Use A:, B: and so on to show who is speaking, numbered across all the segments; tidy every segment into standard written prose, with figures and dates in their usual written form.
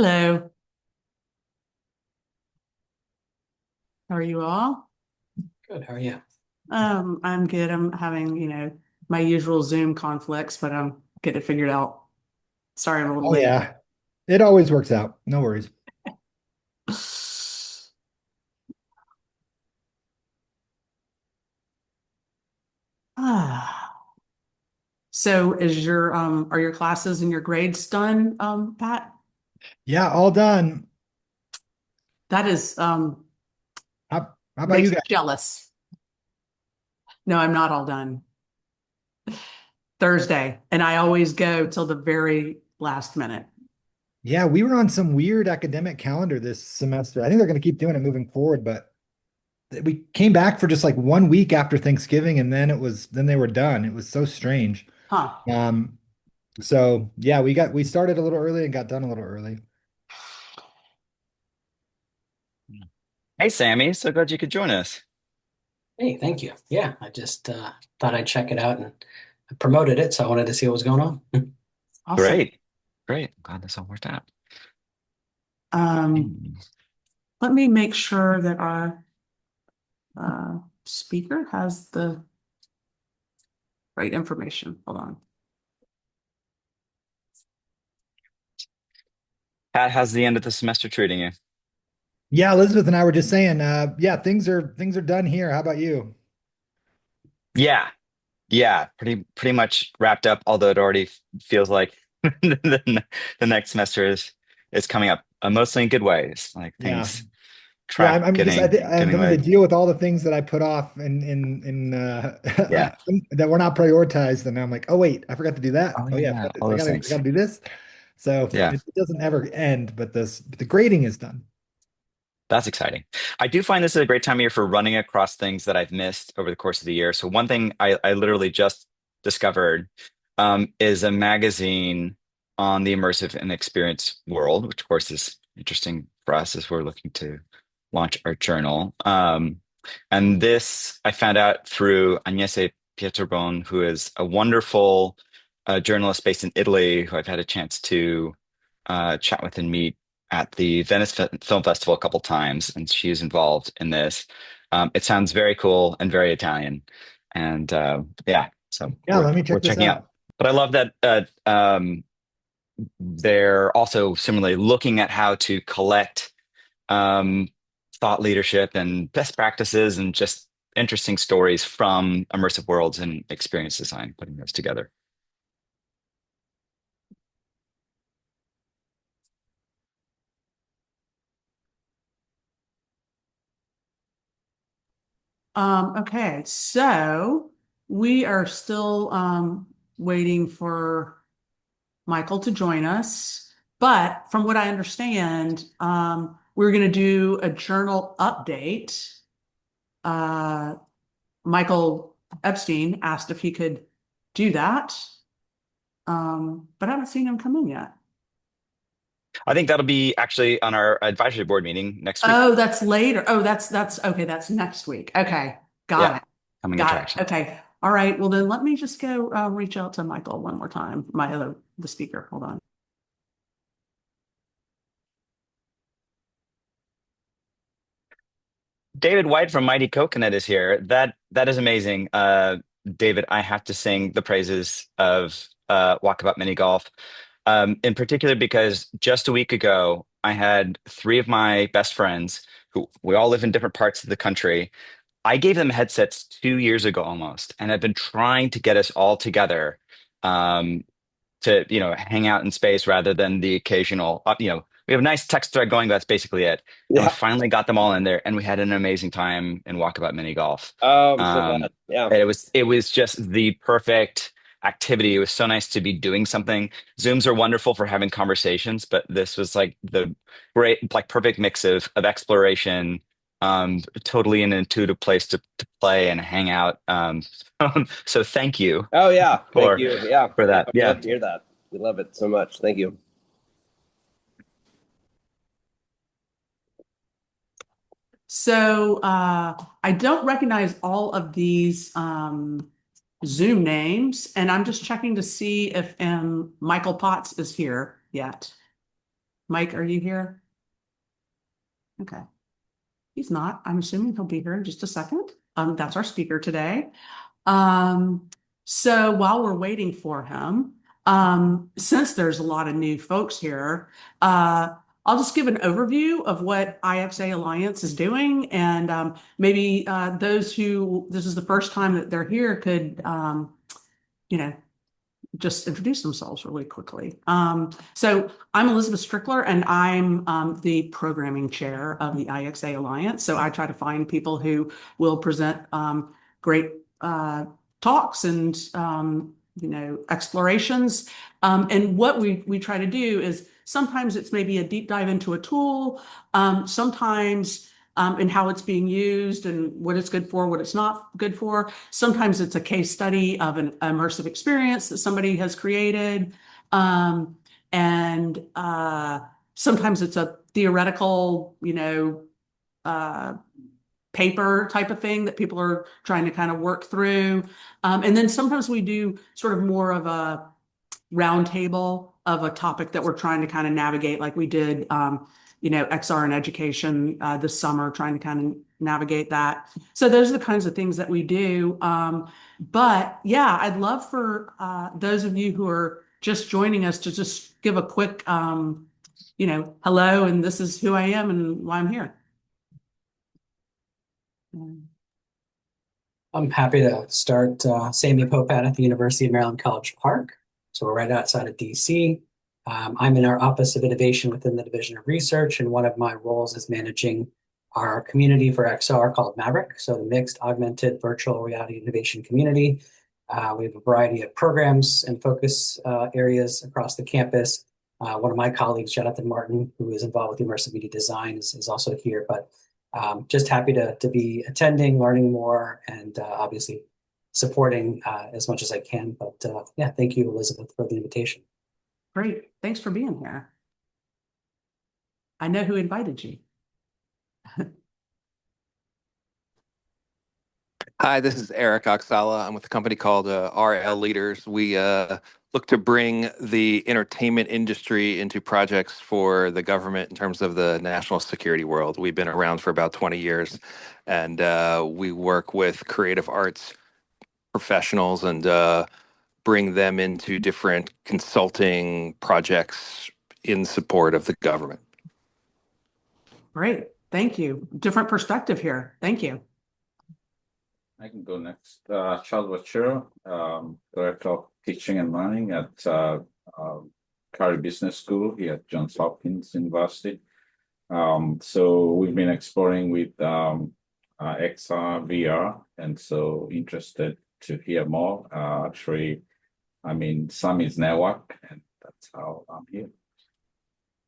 A: Hello. How are you all?
B: Good. How are you?
A: I'm good. I'm having, my usual Zoom conflicts, but I'm getting it figured out. Sorry, I'm a little
C: Oh
A: late.
C: yeah, it always works out. No worries.
A: Ah. So are your classes and your grades done, Pat?
C: Yeah, all done.
A: That is
C: How about you
A: makes me
C: guys?
A: jealous. No, I'm not all done. Thursday, and I always go till the very last minute.
C: Yeah, we were on some weird academic calendar this semester. I think they're going to keep doing it moving forward, but we came back for just like 1 week after Thanksgiving, and then they were done. It was so strange.
A: Huh.
C: Um, so yeah, we started a little early and got done a little early.
D: Hey, Sammy. So glad you could join us.
B: Hey, thank you. Yeah, I just thought I'd check it out and I promoted it, so I wanted to see what was going on.
A: Awesome.
D: Great. Great. I'm glad this all worked out.
A: Um,
D: Hmm.
A: Let me make sure that our speaker has the right information. Hold on.
D: Pat, how's the end of the semester treating you?
C: Yeah, Elizabeth and I were just saying, yeah, things are done here. How about you?
D: Yeah. Yeah. Pretty much wrapped up, although it already feels like the next semester is coming up, mostly in good ways. Like
C: Yeah.
D: things
C: Yeah,
D: track
C: I'm just I'm
D: getting
C: having to
D: away.
C: deal with all the things that I put off in
D: Yeah.
C: that were not prioritized, and I'm like, oh wait, I forgot to do that.
D: Oh
C: Oh yeah, I
D: yeah.
C: forgot this.
D: All
C: I
D: those
C: gotta
D: things.
C: do this. So
D: Yeah.
C: it doesn't ever end, but the grading is done.
D: That's exciting. I do find this is a great time of year for running across things that I've missed over the course of the year. So one thing I literally just discovered is a magazine on the immersive and experience world, which of course is interesting for us as we're looking to launch our journal. And this I found out through Agnese Pietrobon, who is a wonderful journalist based in Italy, who I've had a chance to chat with and meet at the Film Festival a couple times, and she's involved in this. It sounds very cool and very Italian, and yeah, so
C: Yeah, let me
D: we're
C: check this
D: checking out.
C: out.
D: But I love that they're also similarly looking at how to collect um, thought leadership and best practices and just interesting stories from immersive worlds and experience design, putting those together.
A: Okay, so we are still waiting for Michael to join us. But from what I understand, we're going to do a journal update. Uh, Michael Epstein asked if he could do that, but I haven't seen him come in yet.
D: I think that'll be actually on our advisory board meeting next week.
A: Oh, that's later. Oh, that's okay. That's next week. Okay,
D: Yeah,
A: got it.
D: coming
A: Got it.
D: attraction.
A: Okay. All right. Well, then let me just go reach out to Michael one more time. The speaker. Hold on.
D: David White from Mighty Coconut is here. That is amazing. David, I have to sing the praises of Walkabout Mini Golf, in particular because just a week ago I had three of my best friends who we all live in different parts of the country. I gave them headsets 2 years ago almost, and I've been trying to get us all together. Um, to hang out in space rather than the occasional we have a nice text thread going, but that's basically it. And we
E: Yeah.
D: finally got them all in there, and we had an amazing time in Walkabout Mini Golf.
E: Oh, I'm so glad.
D: um
E: Yeah.
D: it was just the perfect activity. It was so nice to be doing something. Zooms are wonderful for having conversations, but this was like the great, like, perfect mix of exploration, totally an intuitive place to play and hang out. So thank you
E: Oh, yeah. Thank
D: for
E: you. Yeah.
D: for
E: Yeah.
D: that.
E: We
D: Yeah.
E: love to hear that. We love it so much. Thank you.
A: So I don't recognize all of these Zoom names, and I'm just checking to see if Michael Potts is here yet. Mike, are you here? Okay. He's not. I'm assuming he'll be here in just a second. That's our speaker today. So while we're waiting for him, since there's a lot of new folks here, I'll just give an overview of what IXAlliance is doing, and maybe those who this is the first time that they're here could, you know, just introduce themselves really quickly. So I'm Elizabeth Strickler, and I'm the programming chair of the IXAlliance. So I try to find people who will present great talks and explorations. And what we try to do is sometimes it's maybe a deep dive into a tool, sometimes and how it's being used and what it's good for, what it's not good for. Sometimes it's a case study of an immersive experience that somebody has created. And sometimes it's a theoretical, paper type of thing that people are trying to kind of work through. And then sometimes we do sort of more of a roundtable of a topic that we're trying to kind of navigate, like we did, XR in education this summer, trying to kind of navigate that. So those are the kinds of things that we do. But yeah, I'd love for those of you who are just joining us to just give a quick, hello, and this is who I am and why I'm here.
B: I'm happy to start. Sammy Popat at the University of Maryland College Park. So we're right outside of DC. I'm in our Office of Innovation within the Division of Research, and one of my roles is managing our community for XR called Maverick, so the Mixed Augmented Virtual Reality Innovation Community. We have a variety of programs and focus areas across the campus. One of my colleagues, Jonathan Martin, who is involved with immersive media design, is also here. But just happy to be attending, learning more, and obviously supporting as much as I can. But yeah, thank you, Elizabeth, for the invitation.
A: Great. Thanks for being here. I know who invited you.
F: Hi, this is Eric Oxala. I'm with a company called RL Leaders. We look to bring the entertainment industry into projects for the government in terms of the national security world. We've been around for about 20 years, and we work with creative arts professionals and bring them into different consulting projects in support of the government.
A: Great. Thank you. Different perspective here. Thank you.
G: I can go next. Charles Wachiro, Director of Teaching and Learning at Carey Business School here at Johns Hopkins University. So we've been exploring with XR, VR, and so interested to hear more. Actually, some is network, and that's how I'm here.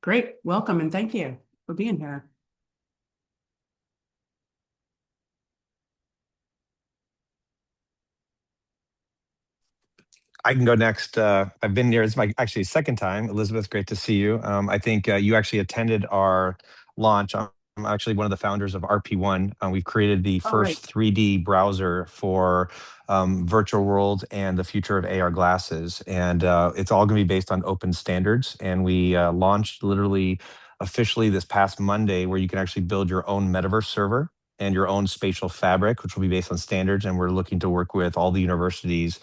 A: Great. Welcome, and thank you for being here.
H: I can go next. I've been here. It's my actually second time. Elizabeth, great to see you. I think you actually attended our launch. I'm actually one of the founders of RP1. We've created the first 3D browser for virtual world and the future of AR glasses. And it's all going to be based on open standards. And we launched literally officially this past Monday, where you can actually build your own metaverse server and your own spatial fabric, which will be based on standards. And we're looking to work with all the universities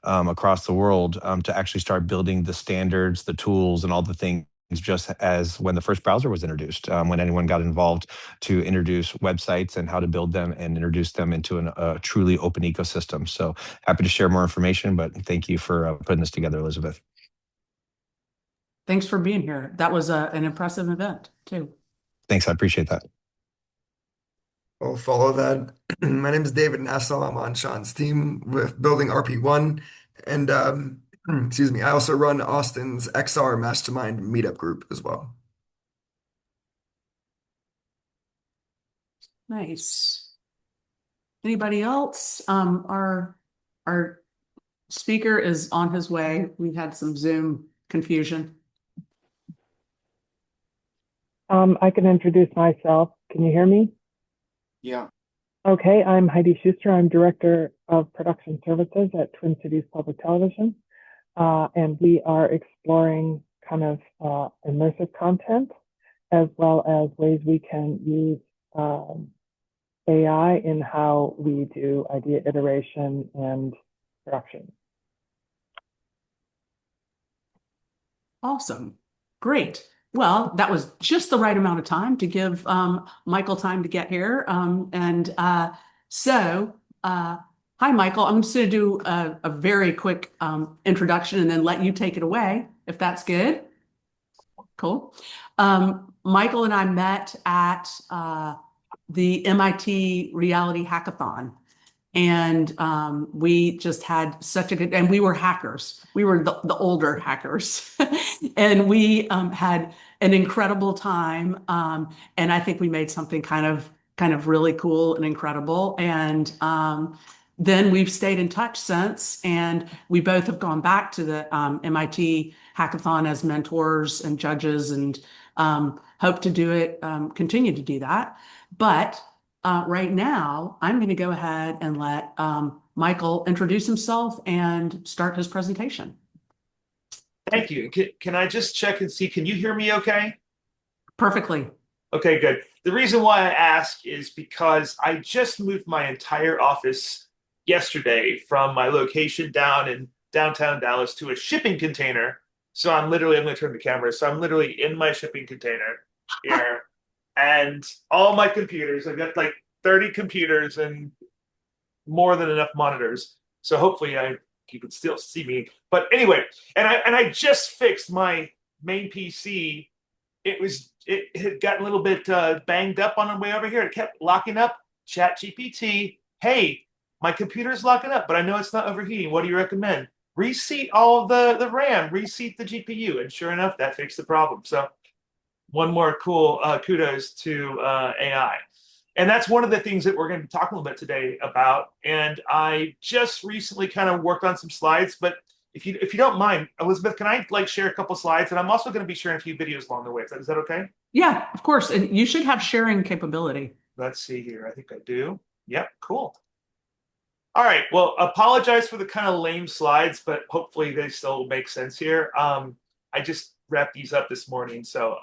H: across the world to actually start building the standards, the tools, and all the things, just as when the first browser was introduced, when anyone got involved to introduce websites and how to build them and introduce them into a truly open ecosystem. So happy to share more information, but thank you for putting this together, Elizabeth.
A: Thanks for being here. That was an impressive event, too.
H: Thanks. I appreciate that.
I: I'll follow that. My name is David Nassau. I'm on Sean's team with building RP1. And excuse me, I also run Austin's XR Mastermind meetup group as well.
A: Nice. Anybody else? Our speaker is on his way. We had some Zoom confusion.
J: I can introduce myself. Can you hear me?
G: Yeah.
J: Okay, I'm Heidi Schuster. I'm Director of Production Services at Twin Cities Public Television. And we are exploring kind of immersive content, as well as ways we can use AI in how we do idea iteration and production.
A: Awesome. Great. Well, that was just the right amount of time to give Michael time to get here. Hi, Michael. I'm just going to do a very quick introduction and then let you take it away, if that's good. Cool. Michael and I met at the MIT Reality Hackathon. And we just had such a good, and we were hackers. We were the older hackers. And we had an incredible time. And I think we made something kind of really cool and incredible. And then we've stayed in touch since, and we both have gone back to the MIT Hackathon as mentors and judges, and hope to do it, continue to do that. But right now, I'm going to go ahead and let Michael introduce himself and start his presentation.
K: Thank you. Can I just check and see, can you hear me okay?
A: Perfectly.
K: Okay, good. The reason why I ask is because I just moved my entire office yesterday from my location down in downtown Dallas to a shipping container. So I'm going to turn the camera. So I'm literally in my shipping container here. And all my computers, I've got like 30 computers and more than enough monitors. So hopefully you can still see me. But anyway, and I just fixed my main PC. It had gotten a little bit banged up on the way over here. It kept locking up. ChatGPT, hey, my computer's locking up, but I know it's not overheating. What do you recommend? Reseat all of the RAM, reseat the GPU. And sure enough, that fixed the problem. So one more cool kudos to AI. And that's one of the things that we're going to be talking a little bit today about. And I just recently kind of worked on some slides, but if you don't mind, Elizabeth, can I share a couple slides? And I'm also going to be sharing a few videos along the way. Is that okay?
A: Yeah, of course. And you should have sharing capability.
K: Let's see here. I think I do. Yep, cool. All right. Well, apologize for the kind of lame slides, but hopefully they still make sense here. I just wrapped these up this morning. So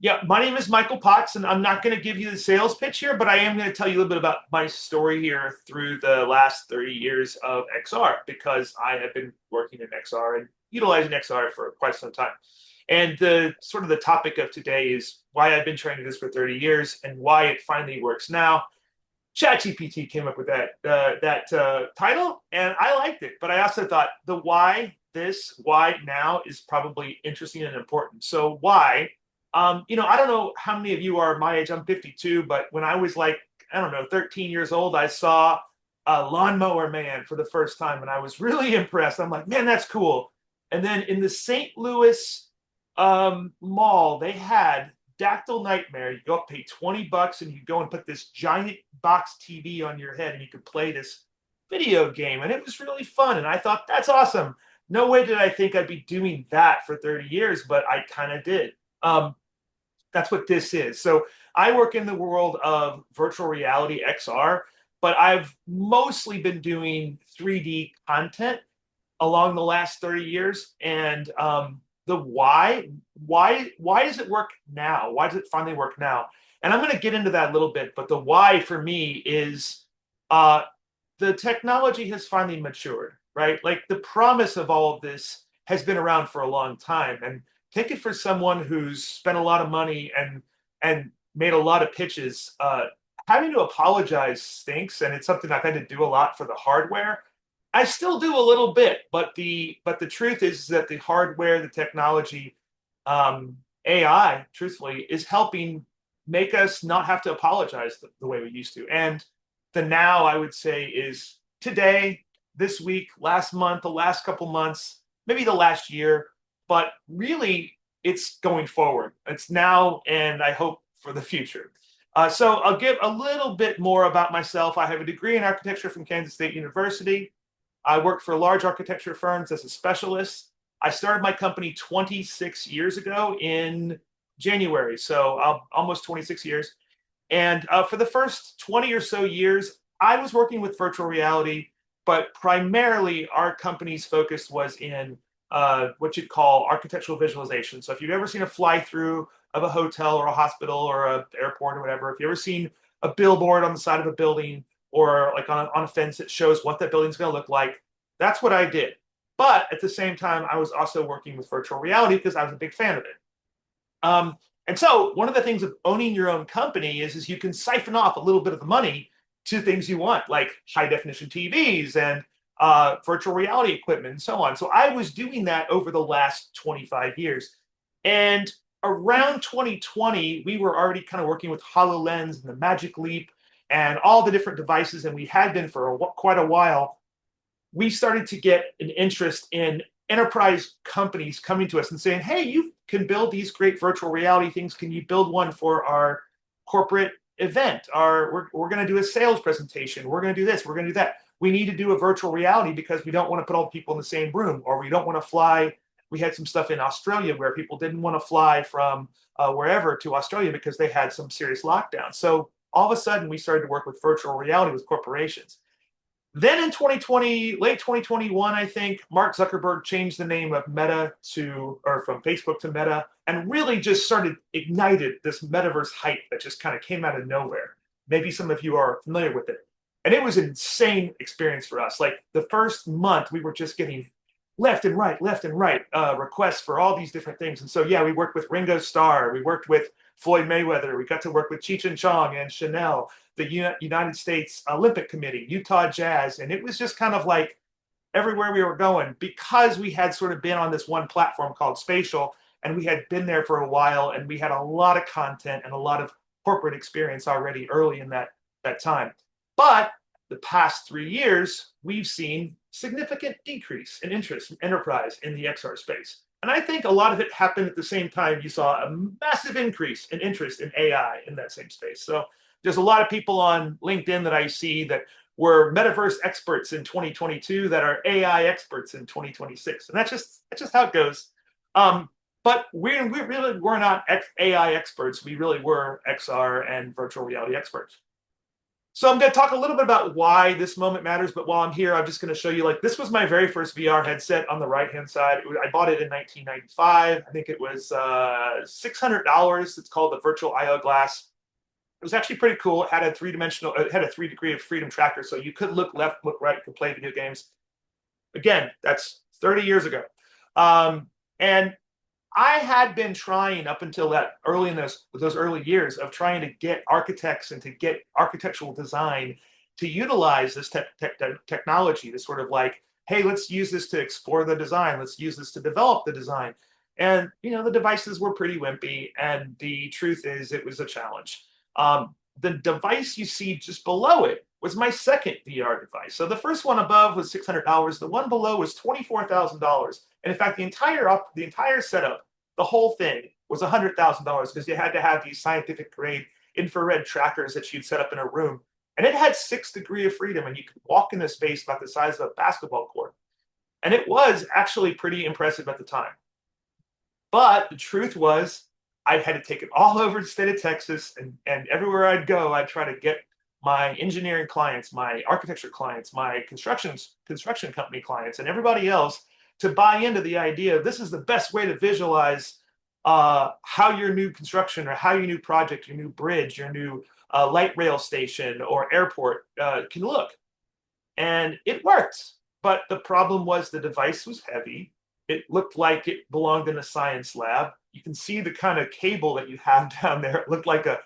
K: yeah, my name is Michael Potts, and I'm not going to give you the sales pitch here, but I am going to tell you a little bit about my story here through the last 30 years of XR, because I have been working in XR and utilizing XR for quite some time. And the topic of today is why I've been trying to do this for 30 years and why it finally works now. ChatGPT came up with that title, and I liked it, but I also thought the why now is probably interesting and important. So why? I don't know how many of you are my age. I'm 52, but when I was 13 years old, I saw a Lawnmower Man for the first time, and I was really impressed. I'm like, man, that's cool. And then in the St. Louis mall, they had Dactyl Nightmare. You go up, pay $20, and you go and put this giant box TV on your head, and you could play this video game, and it was really fun. And I thought, that's awesome. No way did I think I'd be doing that for 30 years, but I kind of did. That's what this is. So I work in the world of virtual reality XR, but I've mostly been doing 3D content along the last 30 years. And the why does it work now? Why does it finally work now? And I'm going to get into that a little bit, but the why for me is the technology has finally matured, right? Like the promise of all of this has been around for a long time. And take it for someone who's spent a lot of money and made a lot of pitches. Having to apologize stinks, and it's something I've had to do a lot for the hardware. I still do a little bit, but the truth is that the hardware, the technology, AI, truthfully, is helping make us not have to apologize the way we used to. And the now, I would say, is today, this week, last month, the last couple months, maybe the last year. But really, it's going forward. It's now, and I hope for the future. So I'll give a little bit more about myself. I have a degree in architecture from Kansas State University. I work for large architecture firms as a specialist. I started my company 26 years ago in January, so almost 26 years. And for the first 20 or so years, I was working with virtual reality, but primarily our company's focus was in what you'd call architectural visualization. So if you've ever seen a fly-through of a hotel or a hospital or an airport or whatever, if you've ever seen a billboard on the side of a building or like on a fence that shows what that building's going to look like, that's what I did. But at the same time, I was also working with virtual reality because I was a big fan of it. And so one of the things of owning your own company is you can siphon off a little bit of the money to things you want, like high definition TVs and virtual reality equipment and so on. So I was doing that over the last 25 years. And around 2020, we were already kind of working with HoloLens and the Magic Leap and all the different devices, and we had been for quite a while. We started to get an interest in enterprise companies coming to us and saying, hey, you can build these great virtual reality things. Can you build one for our corporate event? We're going to do a sales presentation. We're going to do this. We're going to do that. We need to do a virtual reality because we don't want to put all the people in the same room, or we don't want to fly. We had some stuff in Australia where people didn't want to fly from wherever to Australia because they had some serious lockdown. So all of a sudden, we started to work with virtual reality with corporations. Then in 2020, late 2021, I think, Mark Zuckerberg changed the name of Meta from Facebook to Meta, and really just ignited this metaverse hype that just kind of came out of nowhere. Maybe some of you are familiar with it. And it was an insane experience for us. Like the first month, we were just getting left and right requests for all these different things. And so, yeah, we worked with Ringo Starr. We worked with Floyd Mayweather. We got to work with Cheech and Chong and Chanel, the United States Olympic Committee, Utah Jazz. And it was just kind of like everywhere we were going, because we had sort of been on this one platform called Spatial, and we had been there for a while, and we had a lot of content and a lot of corporate experience already early in that time. But the past 3 years, we've seen significant decrease in interest in enterprise in the XR space. And I think a lot of it happened at the same time you saw a massive increase in interest in AI in that same space. So there's a lot of people on LinkedIn that I see that were metaverse experts in 2022 that are AI experts in 2026. And that's just how it goes. But we really were not AI experts. We really were XR and virtual reality experts. So I'm going to talk a little bit about why this moment matters, but while I'm here, I'm just going to show you, like, this was my very first VR headset on the right-hand side. I bought it in 1995. I think it was $600. It's called the Virtual IO Glass. It was actually pretty cool. It had a it had a 3 degree of freedom tracker, so you could look left, look right, you could play video games. Again, that's 30 years ago. And I had been trying up until that those early years of trying to get architects and to get architectural design to utilize this technology to sort of like, hey, let's use this to explore the design. Let's use this to develop the design. And, the devices were pretty wimpy. And the truth is it was a challenge. The device you see just below it was my second VR device. So the first one above was $600. The one below was $24,000. And in fact, the entire setup, the whole thing was $100,000 because you had to have these scientific grade infrared trackers that you'd set up in a room. And it had 6 degrees of freedom, and you could walk in a space about the size of a basketball court. And it was actually pretty impressive at the time. But the truth was, I had to take it all over the state of Texas, and everywhere I'd go, I'd try to get my engineering clients, my architecture clients, my construction company clients, and everybody else to buy into the idea of this is the best way to visualize how your new construction or how your new project, your new bridge, your new light rail station or airport can look. And it worked. But the problem was the device was heavy. It looked like it belonged in a science lab. You can see the kind of cable that you have down there. It looked like a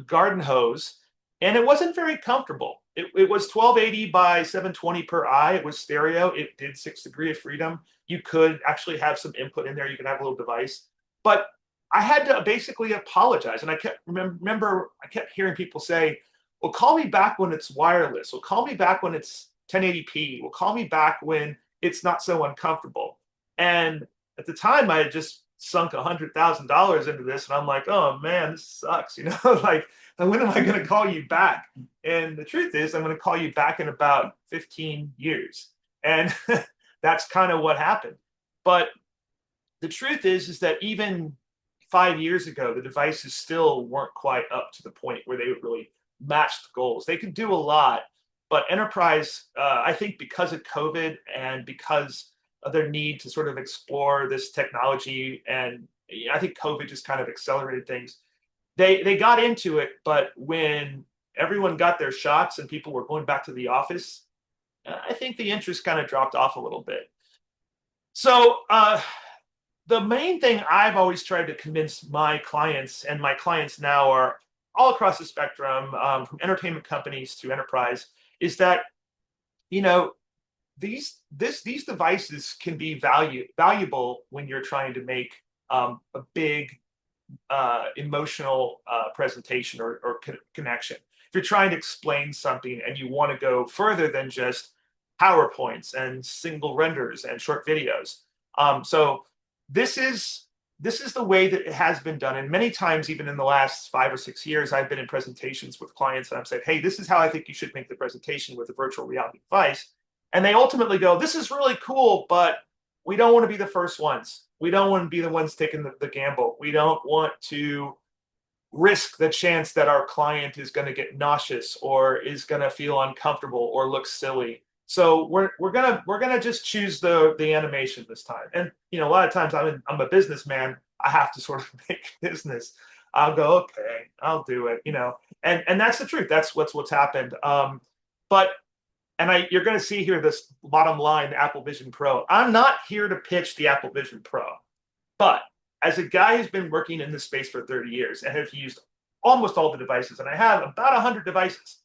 K: garden hose, and it wasn't very comfortable. It was 1280 by 720 per eye. It was stereo. It did 6 degrees of freedom. You could actually have some input in there. You could have a little device, but I had to basically apologize. And I kept I kept hearing people say, "Well, call me back when it's wireless. Well, call me back when it's 1080p. Well, call me back when it's not so uncomfortable." And at the time, I had just sunk $100,000 into this, and I'm like, "Oh man, this sucks." Like, when am I going to call you back? And the truth is, I'm going to call you back in about 15 years, and that's kind of what happened. But the truth is that even 5 years ago, the devices still weren't quite up to the point where they would really match the goals. They could do a lot, But enterprise, I think because of COVID and because of their need to sort of explore this technology, and I think COVID just kind of accelerated things. They got into it, but when everyone got their shots and people were going back to the office, I think the interest kind of dropped off a little bit. So the main thing I've always tried to convince my clients, and my clients now are all across the spectrum, from entertainment companies to enterprise, is that, you know, these devices can be valuable when you're trying to make a big emotional presentation or connection. If you're trying to explain something and you want to go further than just PowerPoints and single renders and short videos. So this is the way that it has been done. And many times, even in the last 5 or 6 years, I've been in presentations with clients and I've said, hey, this is how I think you should make the presentation with a virtual reality device. And they ultimately go, this is really cool, but we don't want to be the first ones. We don't want to be the ones taking the gamble. We don't want to risk the chance that our client is going to get nauseous or is going to feel uncomfortable or look silly. So we're gonna just choose the animation this time. And a lot of times I'm a businessman. I have to sort of make business. I'll go, okay, I'll do it. And that's the truth. That's what's happened. You're going to see here this bottom line, the Apple Vision Pro. I'm not here to pitch the Apple Vision Pro, but as a guy who's been working in this space for 30 years and have used almost all the devices, and I have about 100 devices,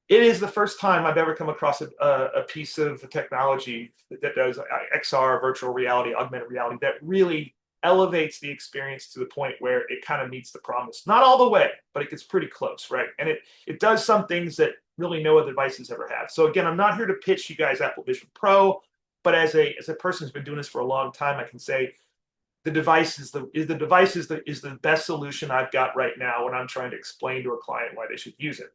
K: it is the first time I've ever come across a piece of technology that does XR, virtual reality, augmented reality, that really elevates the experience to the point where it kind of meets the promise. Not all the way, but it gets pretty close, right? And it does some things that really no other devices ever have. So again, I'm not here to pitch you guys Apple Vision Pro, but as a person who's been doing this for a long time, I can say the device is the best solution I've got right now when I'm trying to explain to a client why they should use it.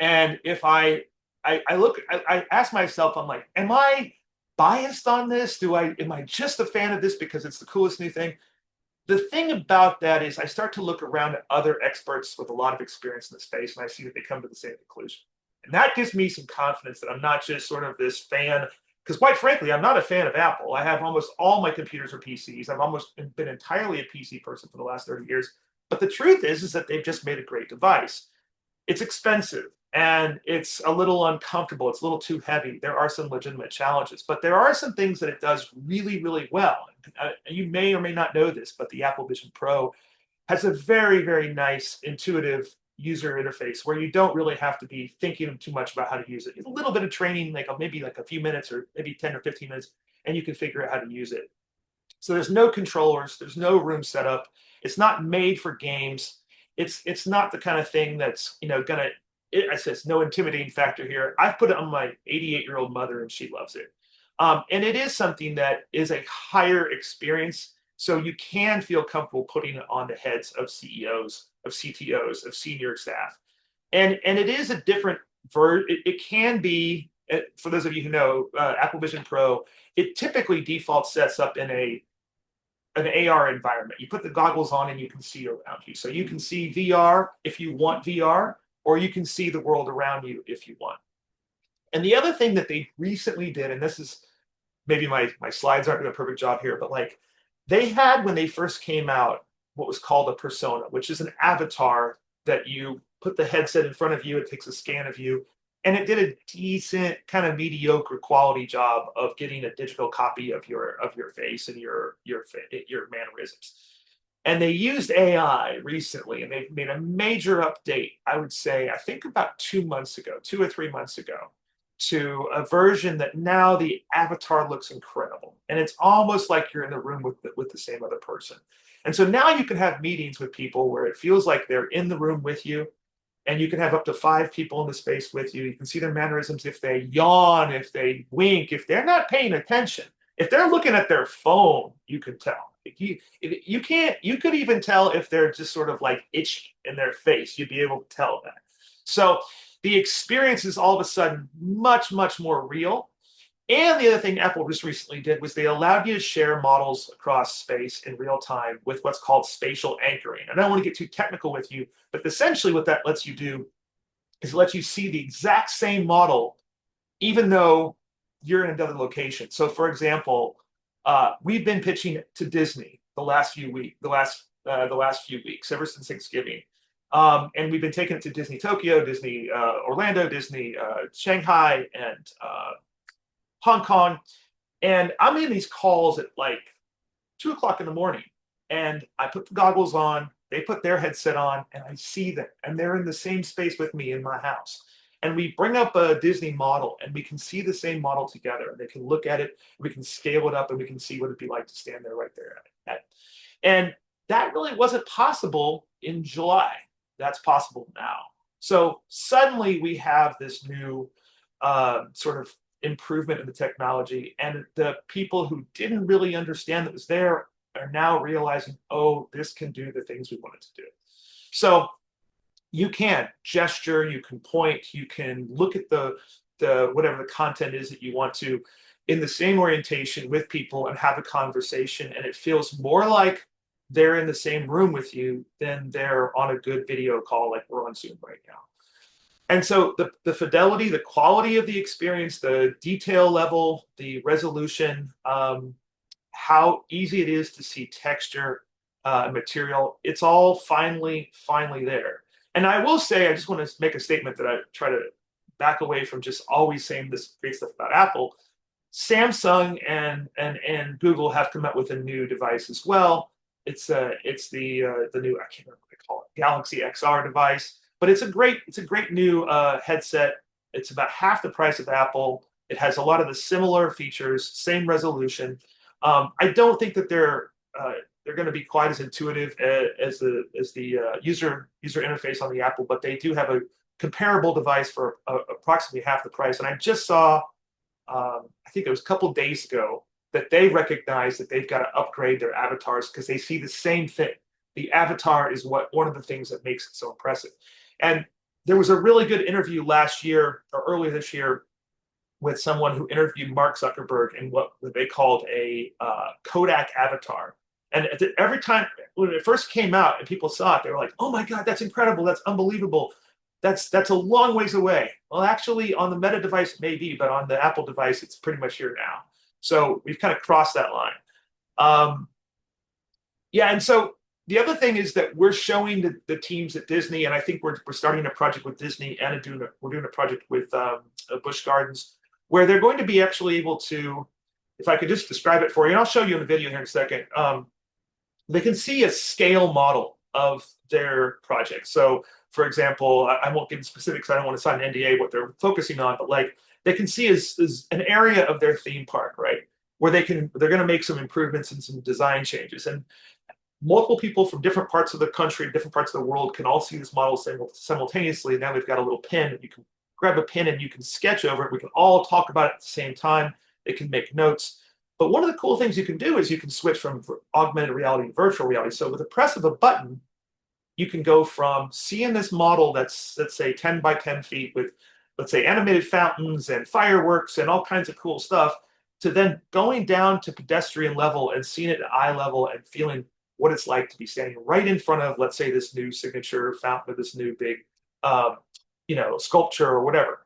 K: And if I ask myself, I'm like, am I biased on this? Am I just a fan of this because it's the coolest new thing? The thing about that is I start to look around at other experts with a lot of experience in the space, and I see that they come to the same conclusion. And that gives me some confidence that I'm not just sort of this fan, because quite frankly, I'm not a fan of Apple. I have almost all my computers are PCs. I've almost been entirely a PC person for the last 30 years. But the truth is that they've just made a great device. It's expensive and it's a little uncomfortable. It's a little too heavy. There are some legitimate challenges, but there are some things that it does really, really well. You may or may not know this, but the Apple Vision Pro has a very, very nice, intuitive user interface where you don't really have to be thinking too much about how to use it. It's a little bit of training, maybe a few minutes or maybe 10 or 15 minutes, and you can figure out how to use it. So there's no controllers, there's no room setup. It's not made for games. It's not the kind of thing that's I said it's no intimidating factor here. I've put it on my 88-year-old mother and she loves it. And it is something that is a higher experience. So you can feel comfortable putting it on the heads of CEOs, of CTOs, of senior staff. And it is a different version. It can be, for those of you who know, Apple Vision Pro, it typically default sets up in an AR environment. You put the goggles on and you can see around you. So you can see VR if you want VR, or you can see the world around you if you want. And the other thing that they recently did, and this is maybe my slides aren't doing a perfect job here, but they had, when they first came out, what was called a persona, which is an avatar that you put the headset in front of you, it takes a scan of you, and it did a decent, kind of mediocre quality job of getting a digital copy of your face and your mannerisms. And they used AI recently, and they've made a major update, I would say, I think about 2 or 3 months ago, to a version that now the avatar looks incredible. And it's almost like you're in the room with the same other person. And so now you can have meetings with people where it feels like they're in the room with you, and you can have up to 5 people in the space with you. You can see their mannerisms, if they yawn, if they wink, if they're not paying attention. If they're looking at their phone, you can tell. You could even tell if they're just sort of itchy in their face. You'd be able to tell that. So the experience is all of a sudden much, much more real. And the other thing Apple just recently did was they allowed you to share models across space in real time with what's called spatial anchoring. And I don't want to get too technical with you, but essentially what that lets you do is it lets you see the exact same model, even though you're in another location. So, for example, we've been pitching to Disney the last few weeks, ever since Thanksgiving, and we've been taking it to Disney Tokyo, Disney Orlando, Disney Shanghai, and Hong Kong. And I'm in these calls at like 2 o'clock in the morning, and I put the goggles on, they put their headset on, and I see them, and they're in the same space with me in my house. And we bring up a Disney model, and we can see the same model together, and they can look at it, we can scale it up, and we can see what it'd be like to stand there right there at it. And that really wasn't possible in July. That's possible now. So suddenly we have this new sort of improvement in the technology, and the people who didn't really understand that was there are now realizing, oh, this can do the things we want it to do. So you can gesture, you can point, you can look at the whatever the content is that you want to in the same orientation with people and have a conversation, and it feels more like they're in the same room with you than they're on a good video call like we're on Zoom right now. And so the fidelity, the quality of the experience, the detail level, the resolution, how easy it is to see texture, material, it's all finally there. And I will say, I just want to make a statement that I try to back away from just always saying this great stuff about Apple. Samsung and Google have come up with a new device as well. It's the new, I can't remember what they call it, Galaxy XR device. But it's a great new headset. It's about half the price of Apple. It has a lot of the similar features, same resolution. I don't think that they're going to be quite as intuitive as the user interface on the Apple, but they do have a comparable device for approximately half the price. And I just saw, I think it was a couple of days ago, that they recognize that they've got to upgrade their avatars because they see the same thing. The avatar is one of the things that makes it so impressive. And there was a really good interview last year or earlier this year with someone who interviewed Mark Zuckerberg in what they called a Kodak avatar. And every time when it first came out and people saw it, they were like, "Oh my God, that's incredible! That's unbelievable! That's a long ways away." Well, actually, on the Meta device, maybe, but on the Apple device, it's pretty much here now. So we've kind of crossed that line. Yeah, and so the other thing is that we're showing the teams at Disney, and I think we're starting a project with Disney, and we're doing a project with Busch Gardens, where they're going to be actually able to, if I could just describe it for you, and I'll show you in the video here in a second. They can see a scale model of their project. So, for example, I won't give specifics. I don't want to sign an NDA what they're focusing on, but like they can see is an area of their theme park, right, where they're going to make some improvements and some design changes, and multiple people from different parts of the country, different parts of the world can all see this model simultaneously. Now we've got a little pen. You can grab a pen and you can sketch over it. We can all talk about it at the same time. They can make notes. But one of the cool things you can do is you can switch from augmented reality to virtual reality. So with the press of a button, you can go from seeing this model that's, let's say, 10 by 10 feet with, let's say, animated fountains and fireworks and all kinds of cool stuff, to then going down to pedestrian level and seeing it at eye level and feeling what it's like to be standing right in front of, let's say, this new signature fountain or this new big, sculpture or whatever.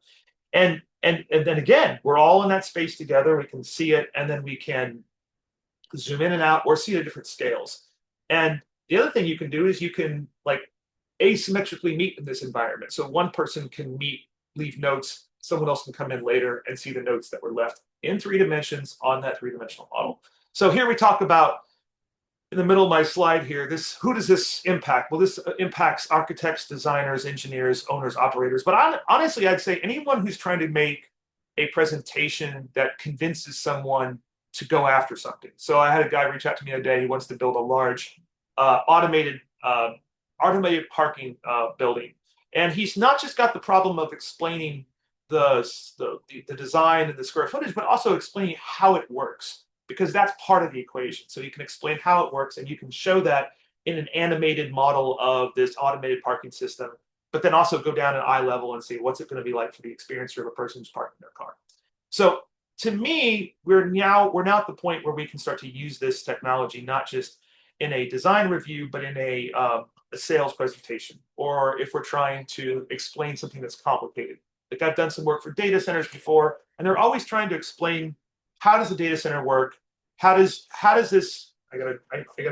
K: And then again, we're all in that space together. We can see it, and then we can zoom in and out or see it at different scales. And the other thing you can do is you can like asymmetrically meet in this environment. So one person can leave notes, someone else can come in later and see the notes that were left in 3 dimensions on that 3-dimensional model. So here we talk about, in the middle of my slide here, who does this impact? Well, this impacts architects, designers, engineers, owners, operators. But honestly, I'd say anyone who's trying to make a presentation that convinces someone to go after something. So I had a guy reach out to me today. He wants to build a large automated parking building. And he's not just got the problem of explaining the design and the square footage, but also explaining how it works, because that's part of the equation. So you can explain how it works, and you can show that in an animated model of this automated parking system, but then also go down at eye level and see what's it going to be like for the experience of a person who's parking their car. So to me, we're now at the point where we can start to use this technology, not just in a design review, but in a a sales presentation, or if we're trying to explain something that's complicated. Like I've done some work for data centers before, and they're always trying to explain, how does the data center work? How does this? I got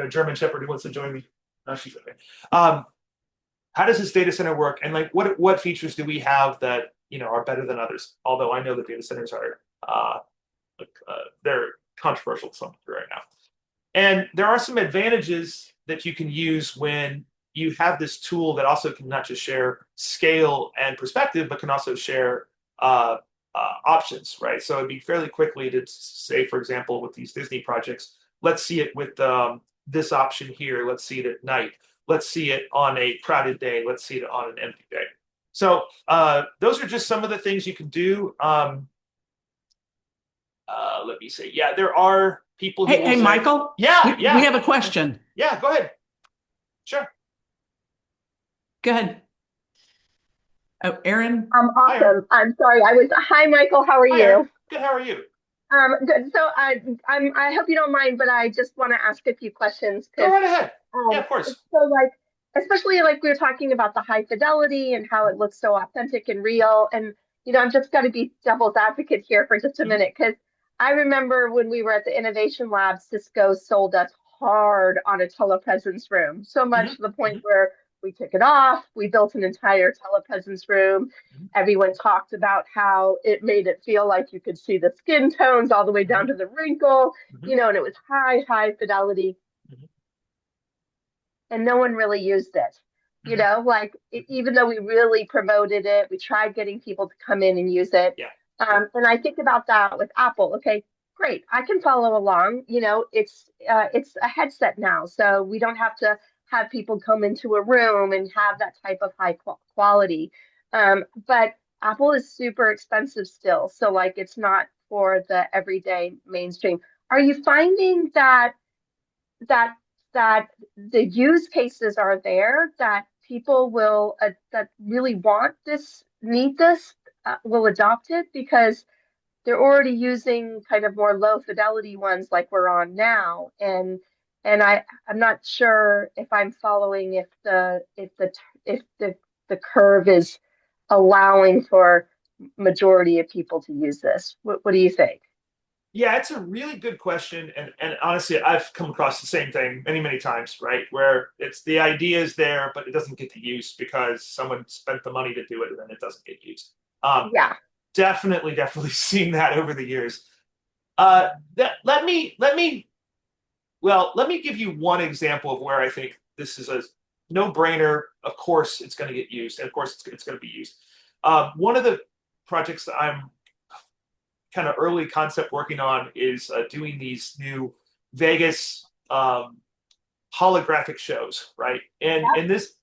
K: a German Shepherd who wants to join me. No, she's okay. How does this data center work? And like, what features do we have that are better than others? Although I know that data centers are they're controversial to some degree right now. And there are some advantages that you can use when you have this tool that also can not just share scale and perspective, but can also share options, right? So it'd be fairly quickly to say, for example, with these Disney projects, let's see it with this option here. Let's see it at night. Let's see it on a crowded day. Let's see it on an empty day. So those are just some of the things you can do. Let me say, yeah, there are people who
A: Hey,
K: say,
A: Michael?
K: Yeah,
A: We have a question.
K: Yeah, go ahead. Sure.
A: Go ahead. Oh, Aaron?
K: Hi, Aaron.
L: Awesome. I'm sorry. Hi, Michael. How are
K: Hi,
L: you?
K: Aaron. Good. How are you?
L: Good. So I hope you don't mind, but I just want to ask a few questions.
K: Go right ahead. Yeah, of course.
L: So especially like we were talking about the high fidelity and how it looks so authentic and real. And, I'm just got to be devil's advocate here for just a minute, because I remember when we were at the Innovation Lab, Cisco sold us hard on a telepresence room, so much to the point where we took it off. We built an entire telepresence room. Everyone talked about how it made it feel like you could see the skin tones all the way down to the wrinkle, and it was high fidelity. And no one really used it. Even though we really promoted it, we tried getting people to come in and use it.
K: Yeah.
L: And I think about that with Apple. Okay, great. I can follow along. It's a headset now, so we don't have to have people come into a room and have that type of high quality. But Apple is super expensive still, so it's not for the everyday mainstream. Are you finding that the use cases are there, that people will that really want this, need this, will adopt it because they're already using kind of more low fidelity ones like we're on now, and I'm not sure if I'm following if the curve is allowing for majority of people to use this. What do you think?
K: Yeah, it's a really good question. And honestly, I've come across the same thing many times, right? Where it's the idea is there, but it doesn't get to use because someone spent the money to do it and then it doesn't get used.
L: Yeah.
K: Definitely seen that over the years. Let me give you one example of where I think this is a no-brainer. Of course, it's going to get used, and of course, it's going to be used. One of the projects that I'm kind of early concept working on is doing these new Vegas holographic shows, right? And this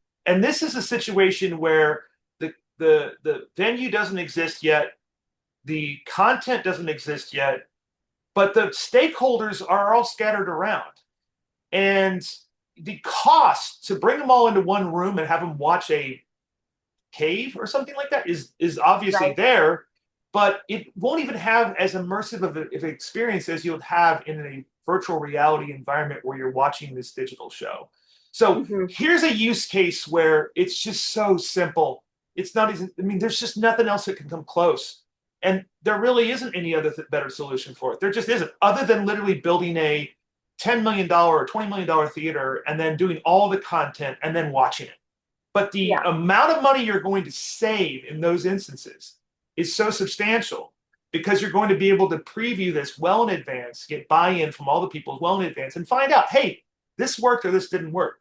K: is a situation where the venue doesn't exist yet, the content doesn't exist yet, but the stakeholders are all scattered around, and the cost to bring them all into one room and have them watch a cave or something like that is obviously there. But it won't even have as immersive of an experience as you'll have in a virtual reality environment where you're watching this digital show. So here's a use case where it's just so simple. It's not even, there's just nothing else that can come close. And there really isn't any other better solution for it. There just isn't, other than literally building a $10 million or $20 million theater and then doing all the content and then watching it. But the amount of money you're going to save in those instances is so substantial because you're going to be able to preview this well in advance, get buy-in from all the people well in advance, and find out, hey, this worked or this didn't work.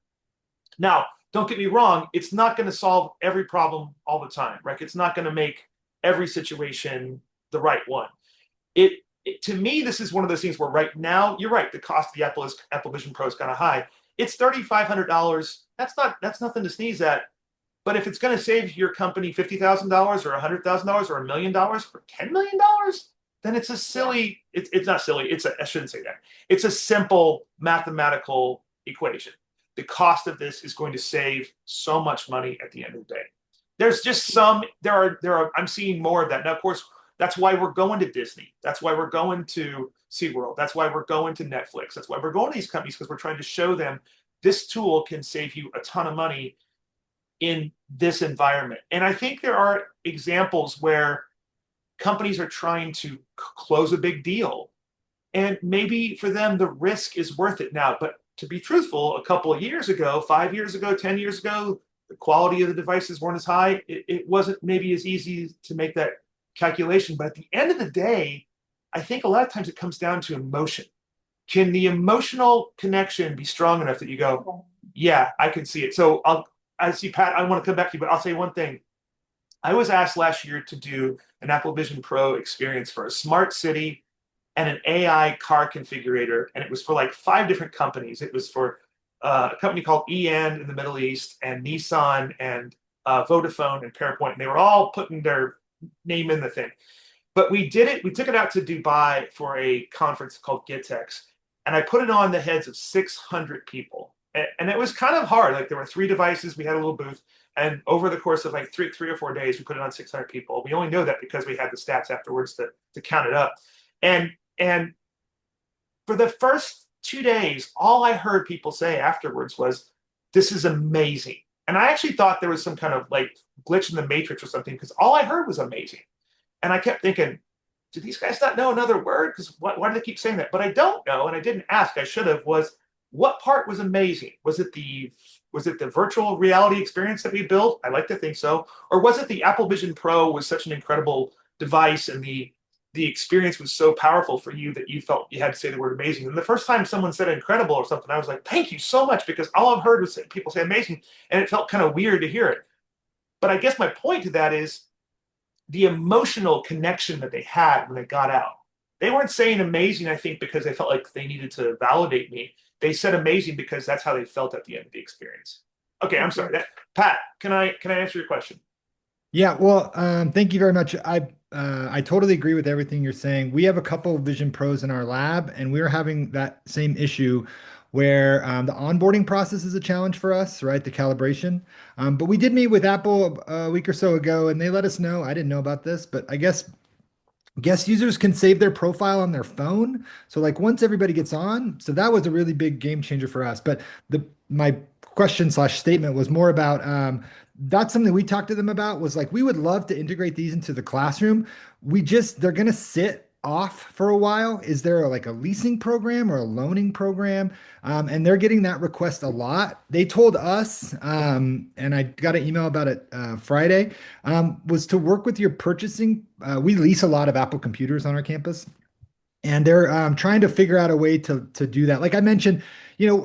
K: Now, don't get me wrong, it's not going to solve every problem all the time, right? It's not going to make every situation the right one. To me, this is one of those things where right now, you're right, the cost of the Apple Vision Pro is kind of high. It's $3,500. That's nothing to sneeze at. But if it's going to save your company $50,000 or $100,000 or $1 million or $10 million, then it's a silly, it's not silly. I shouldn't say that. It's a simple mathematical equation. The cost of this is going to save so much money at the end of the day. There's just I'm seeing more of that. Now, of course, that's why we're going to Disney. That's why we're going to SeaWorld. That's why we're going to Netflix. That's why we're going to these companies, because we're trying to show them this tool can save you a ton of money in this environment. And I think there are examples where companies are trying to close a big deal. And maybe for them, the risk is worth it now. But to be truthful, a couple of years ago, 5 years ago, 10 years ago, the quality of the devices weren't as high. It wasn't maybe as easy to make that calculation. But at the end of the day, I think a lot of times it comes down to emotion. Can the emotional connection be strong enough that you go, yeah, I can see it. So I see, Pat, I want to come back to you, but I'll say one thing. I was asked last year to do an Apple Vision Pro experience for a smart city and an AI car configurator. And it was for like 5 different companies. It was for a company called EN in the Middle East, and Nissan, and Vodafone, and Parapoint. And they were all putting their name in the thing. But we did it. We took it out to Dubai for a conference called GitEx. And I put it on the heads of 600 people. And it was kind of hard. Like, there were 3 devices. We had a little booth. And over the course of like three or 4 days, we put it on 600 people. We only know that because we had the stats afterwards to count it up. And for the first 2 days, all I heard people say afterwards was, this is amazing. And I actually thought there was some kind of like glitch in the matrix or something, because all I heard was amazing. And I kept thinking, do these guys not know another word? Because why do they keep saying that? But I don't know, and I didn't ask. I should have. Was what part was amazing? Was it the virtual reality experience that we built? I like to think so. Or was it the Apple Vision Pro was such an incredible device, and the experience was so powerful for you that you felt you had to say the word amazing? And the first time someone said incredible or something, I was like, thank you so much, because all I've heard was people say amazing, and it felt kind of weird to hear it. But I guess my point to that is the emotional connection that they had when they got out. They weren't saying amazing, I think, because they felt like they needed to validate me. They said amazing because that's how they felt at the end of the experience. Okay, I'm sorry. Pat, can I answer your question?
C: Yeah, well, thank you very much. I totally agree with everything you're saying. We have a couple of Vision Pros in our lab, and we're having that same issue where the onboarding process is a challenge for us, right? The calibration. But we did meet with Apple a week or so ago, and they let us know. I didn't know about this, but I guess guest users can save their profile on their phone. So like once everybody gets on, so that was a really big game changer for us. But my question slash statement was more about that's something we talked to them about, was like, we would love to integrate these into the classroom. They're going to sit off for a while. Is there like a leasing program or a loaning program? And they're getting that request a lot. They told us, and I got an email about it Friday, was to work with your purchasing. We lease a lot of Apple computers on our campus, and they're trying to figure out a way to do that. Like I mentioned,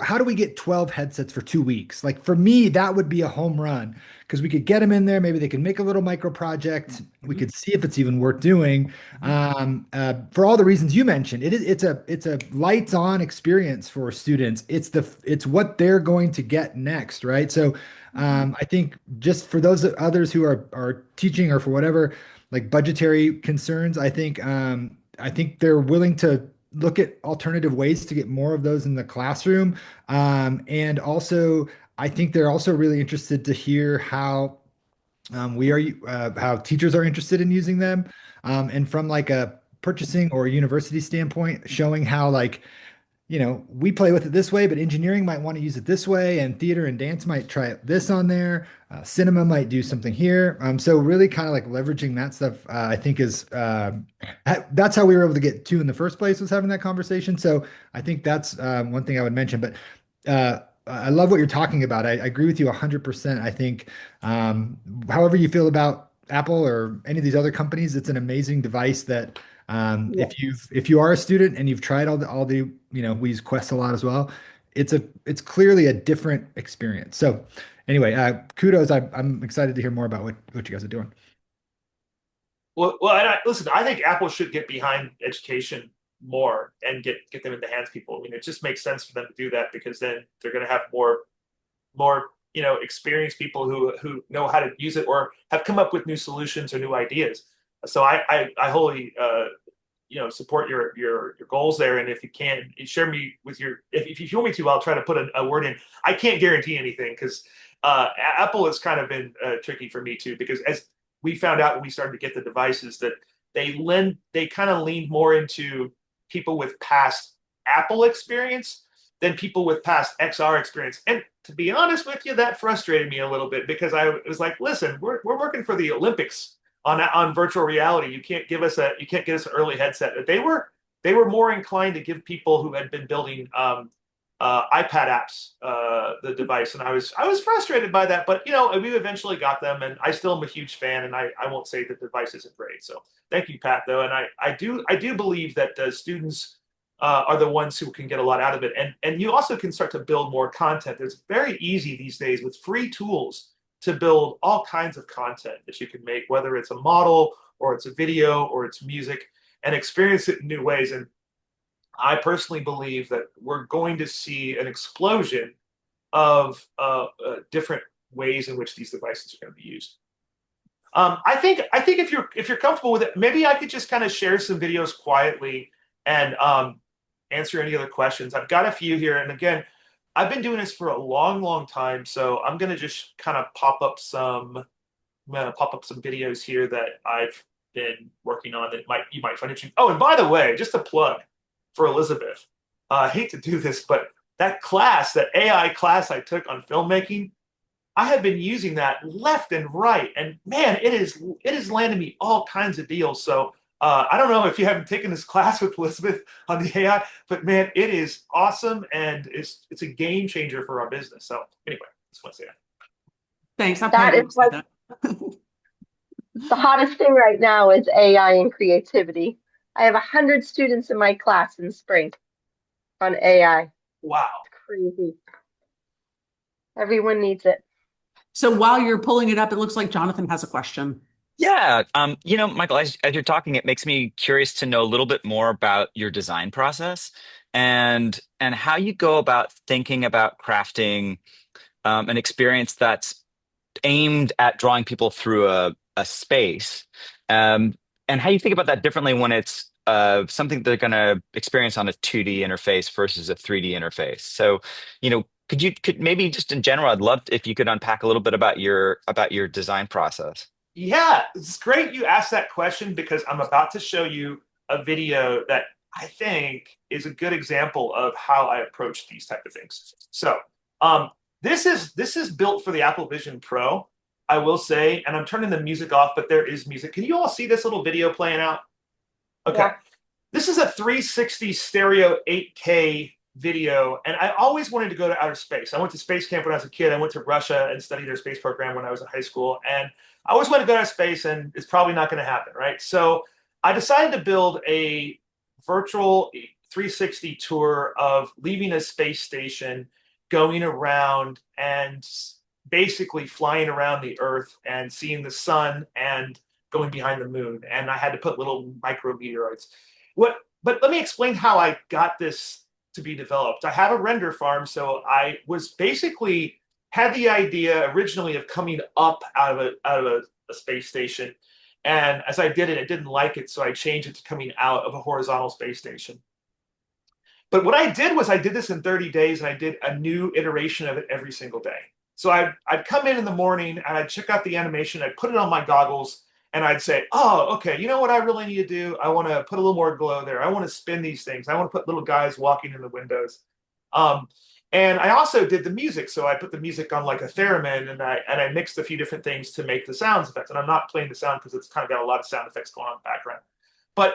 C: how do we get 12 headsets for 2 weeks? Like for me, that would be a home run, because we could get them in there. Maybe they can make a little micro project. We could see if it's even worth doing. For all the reasons you mentioned, it's a lights on experience for students. It's what they're going to get next, right? So I think just for those others who are teaching, or for whatever like budgetary concerns, I think they're willing to look at alternative ways to get more of those in the classroom. And also, I think they're also really interested to hear how how teachers are interested in using them. And from like a purchasing or university standpoint, showing how like, we play with it this way, but engineering might want to use it this way, and theater and dance might try this on there. Cinema might do something here. So really kind of like leveraging that stuff, I think that's how we were able to get to in the first place, was having that conversation. So I think that's one thing I would mention. But I love what you're talking about. I agree with you 100%. I think however you feel about Apple or any of these other companies, it's an amazing device that if you are a student and you've tried all the we use Quest a lot as well, it's clearly a different experience. So anyway, kudos. I'm excited to hear more about what you guys are doing.
K: Well, and listen, I think Apple should get behind education more and get them in the hands of people. I mean, it just makes sense for them to do that, because then they're going to have more experienced people who know how to use it, or have come up with new solutions or new ideas. So I wholly support your goals there. And if you can share me with if you want me to, I'll try to put a word in. I can't guarantee anything, because Apple has kind of been tricky for me too, because as we found out when we started to get the devices, that they kind of leaned more into people with past Apple experience. than people with past XR experience. And to be honest with you, that frustrated me a little bit because I was like, listen, we're working for the Olympics on virtual reality. You can't get us an early headset. They were more inclined to give people who had been building iPad apps the device, and I was frustrated by that. But we eventually got them, and I still am a huge fan. And I won't say the device isn't great. So thank you, Pat, though. And I do believe that students are the ones who can get a lot out of it, and you also can start to build more content. It's very easy these days with free tools to build all kinds of content that you can make, whether it's a model or it's a video or it's music, and experience it in new ways. And I personally believe that we're going to see an explosion of different ways in which these devices are going to be used. I think if you're comfortable with it, maybe I could just kind of share some videos quietly and answer any other questions. I've got a few here, and again, I've been doing this for a long, long time, so I'm going to just kind of pop up some videos here that I've been working on that you might find interesting. Oh, and by the way, just a plug for Elizabeth. I hate to do this, but that AI class I took on filmmaking, I have been using that left and right, and man, it has landed me all kinds of deals. So I don't know if you haven't taken this class with Elizabeth on the AI, but man, it is awesome, and it's a game changer for our business. So anyway, just want to say that.
A: Thanks.
L: That is like the hottest thing right now is AI and creativity. I have 100 students in my class in spring on AI.
K: Wow.
L: It's crazy. Everyone needs it.
A: So while you're pulling it up, it looks like Jonathan has a question.
D: Yeah, Michael, as you're talking, it makes me curious to know a little bit more about your design process and how you go about thinking about crafting an experience that's aimed at drawing people through a space, and how you think about that differently when it's something they're going to experience on a 2D interface versus a 3D interface. So, could maybe just in general, I'd love if you could unpack a little bit about your design process.
K: Yeah, it's great you asked that question because I'm about to show you a video that I think is a good example of how I approach these type of things. So this is built for the Apple Vision Pro, I will say, and I'm turning the music off, but there is music. Can you all see this little video playing out? Okay. Yeah. This is a 360 stereo 8K video, and I always wanted to go to outer space. I went to space camp when I was a kid. I went to Russia and studied their space program when I was in high school, and I always wanted to go to space, and it's probably not going to happen, right? So I decided to build a virtual 360 tour of leaving a space station, going around, and basically flying around the Earth and seeing the sun and going behind the moon. And I had to put little micrometeoroids. But let me explain how I got this to be developed. I have a render farm, so I was basically had the idea originally of coming up out of a space station, and as I did it, I didn't like it, so I changed it to coming out of a horizontal space station. But what I did was I did this in 30 days, and I did a new iteration of it every single day. So I'd come in the morning, and I'd check out the animation, I'd put it on my goggles, and I'd say, oh, okay, you know what I really need to do? I want to put a little more glow there. I want to spin these things. I want to put little guys walking in the windows. And I also did the music. So I put the music on like a theremin, and I mixed a few different things to make the sounds effects. And I'm not playing the sound because it's kind of got a lot of sound effects going on in the background. But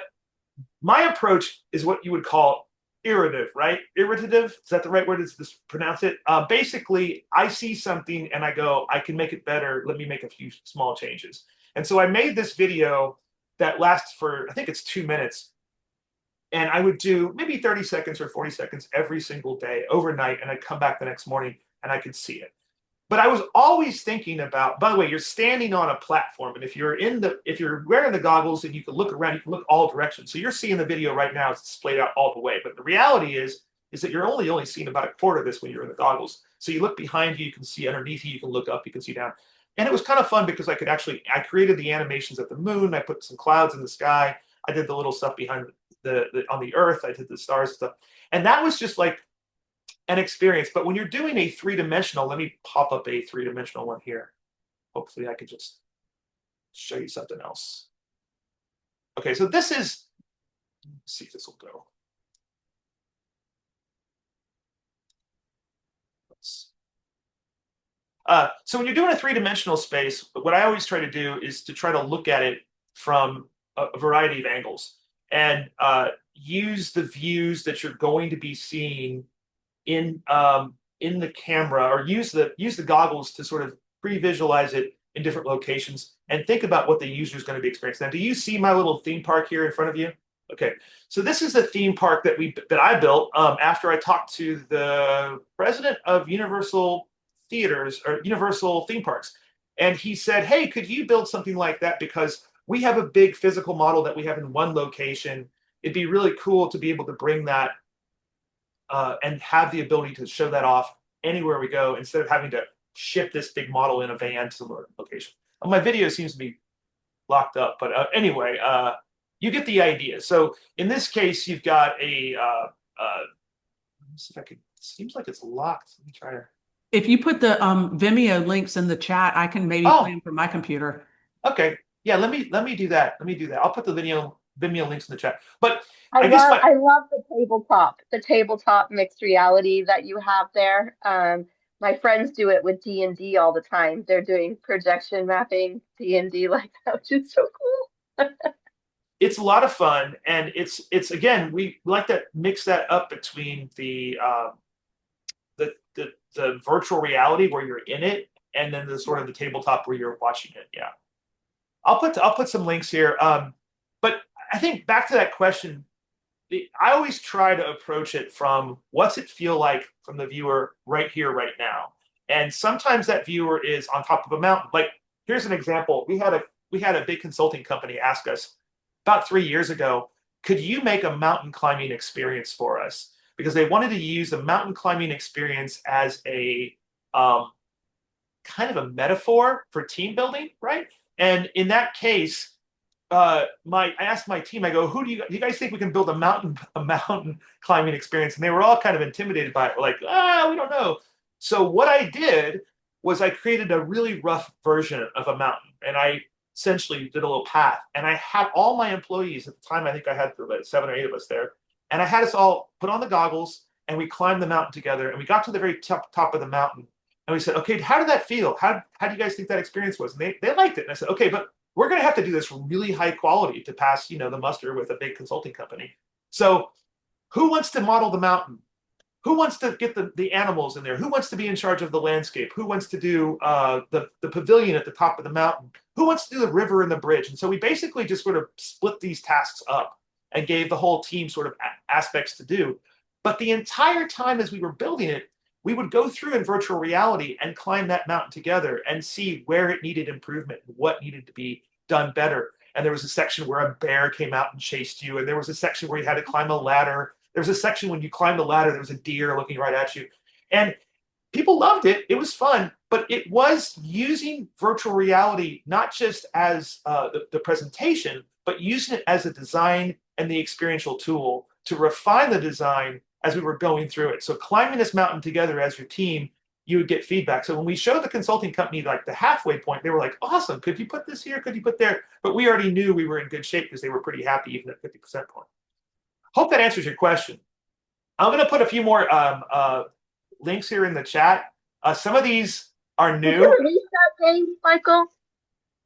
K: my approach is what you would call iterative, right? Iterative, is that the right word to pronounce it? Basically, I see something and I go, I can make it better. Let me make a few small changes. And so I made this video that lasts for, I think it's 2 minutes. And I would do maybe 30 seconds or 40 seconds every single day overnight. And I'd come back the next morning and I could see it. But I was always thinking about, by the way, you're standing on a platform. And if you're wearing the goggles and you can look around, you can look all directions. So you're seeing the video right now, it's displayed out all the way. But the reality is that you're only seeing about a quarter of this when you're in the goggles. So you look behind you, you can see underneath you, you can look up, you can see down. And it was kind of fun because I created the animations of the moon. I put some clouds in the sky. I did the little stuff behind on the Earth. I did the stars and stuff. And that was just like an experience. But when you're doing a three-dimensional, let me pop up a three-dimensional one here. Hopefully I could just show you something else. Okay, so this is, let's see if this will go. So when you're doing a three-dimensional space, what I always try to do is to try to look at it from a variety of angles and use the views that you're going to be seeing in the camera, or use the goggles to sort of pre-visualize it in different locations and think about what the user is going to be experiencing. Now, do you see my little theme park here in front of you? Okay, so this is the theme park that I built after I talked to the president of Universal Theaters or Universal Theme Parks, and he said, "Hey, could you build something like that? Because we have a big physical model that we have in one location. It'd be really cool to be able to bring that and have the ability to show that off anywhere we go instead of having to ship this big model in a van to the location." My video seems to be locked up, but anyway, you get the idea. So in this case, you've got a. Let's see if I can. Seems like it's locked. Let me try to.
A: If you put the Vimeo links in the chat, I can maybe play them from my computer.
K: Okay. Yeah. Let me do that. Let me do that. I'll put the Vimeo links in the chat. But
L: I love the tabletop mixed reality that you have there. My friends do it with D&D all the time. They're doing projection mapping D&D like that, which is so cool.
K: It's a lot of fun, and it's again, we like to mix that up between the virtual reality where you're in it, and then the sort of the tabletop where you're watching it. Yeah, I'll put some links here. But I think back to that question, I always try to approach it from what's it feel like from the viewer right here, right now. And sometimes that viewer is on top of a mountain. Like, here's an example. We had a big consulting company ask us about 3 years ago, could you make a mountain climbing experience for us? Because they wanted to use the mountain climbing experience as a kind of a metaphor for team building, right? And in that case, I asked my team, I go, do you guys think we can build a mountain climbing experience? And they were all kind of intimidated by it. We're like, we don't know. So what I did was I created a really rough version of a mountain, and I essentially did a little path. And I had all my employees at the time. I think I had about 7 or 8 of us there, and I had us all put on the goggles, and we climbed the mountain together. And we got to the very top of the mountain, and we said, "Okay, how did that feel? How do you guys think that experience was?" And they liked it. And I said, "Okay, but we're going to have to do this really high quality to pass, the muster with a big consulting company. So who wants to model the mountain? Who wants to get the animals in there? Who wants to be in charge of the landscape? Who wants to do the pavilion at the top of the mountain? Who wants to do the river and the bridge?" And so we basically just sort of split these tasks up and gave the whole team sort of aspects to do. But the entire time as we were building it, we would go through in virtual reality and climb that mountain together and see where it needed improvement, what needed to be done better. And there was a section where a bear came out and chased you. And there was a section where you had to climb a ladder. There was a section when you climbed the ladder, there was a deer looking right at you. And people loved it. It was fun, but it was using virtual reality, not just as the presentation, but using it as a design and the experiential tool to refine the design as we were going through it. So climbing this mountain together as your team, you would get feedback. So when we showed the consulting company like the halfway point, they were like, "Awesome, could you put this here? Could you put there?" But we already knew we were in good shape because they were pretty happy even at 50% point. Hope that answers your question. I'm going to put a few more links here in the chat. Some of these are new.
L: Did you release that game, Michael?